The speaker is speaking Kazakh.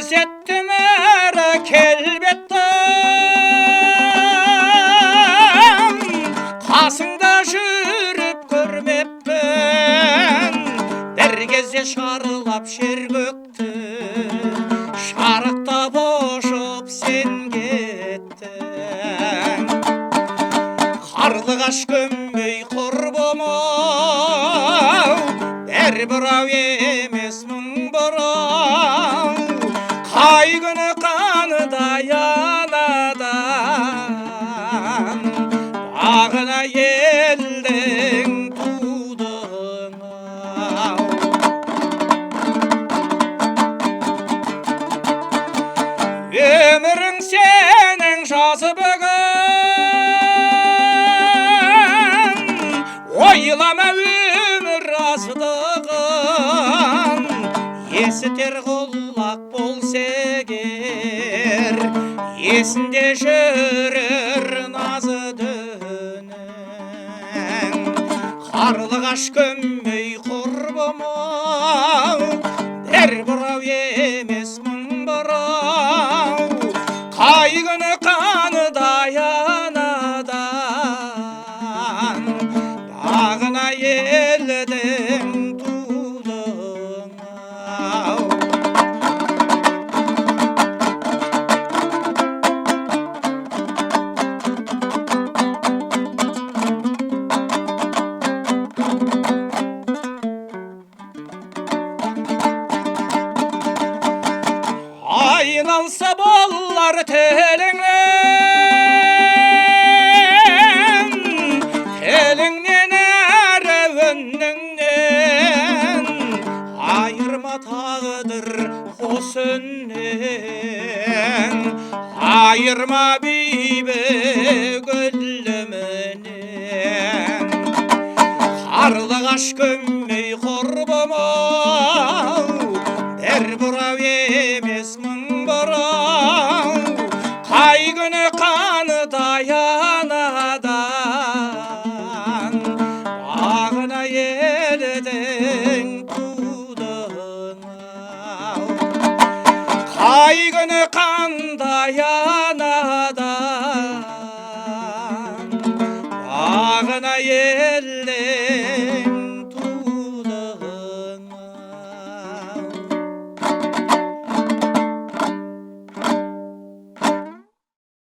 көрсеттім әрі келбеттім, қасыңда жүріп көрмеппін, бір кезде шарылап жер көкті, шарықтап ұшып сен кеттің. Қарлығаш көмбей құрбым-ау, бір бұрау емес мың бұрау, қай күні қаныдай анадан бағына елдің тудың-ау. Өмірің сенің жазы бүгін, ойлама өмір аздығын, есітер құлақ болса егер, есінде жүрер назы дөнің. Қарлығаш көмбей құрбым-ау, бір бұрау емес мың бұрау, қай күні қаныдай анадан бағына елдің тудың-ау. Айналса болар теліңнен, теліңнен әрі үніңнен, айырма тағдыр қос үннен, айырма бейбі гүліменен. Қарлығаш көмбей құрбым-ау, бір бұрау емес мың бұрау, қай күні қаныдай анадан бағына елдің тудың-ау. Қай күні қандай анадан бағына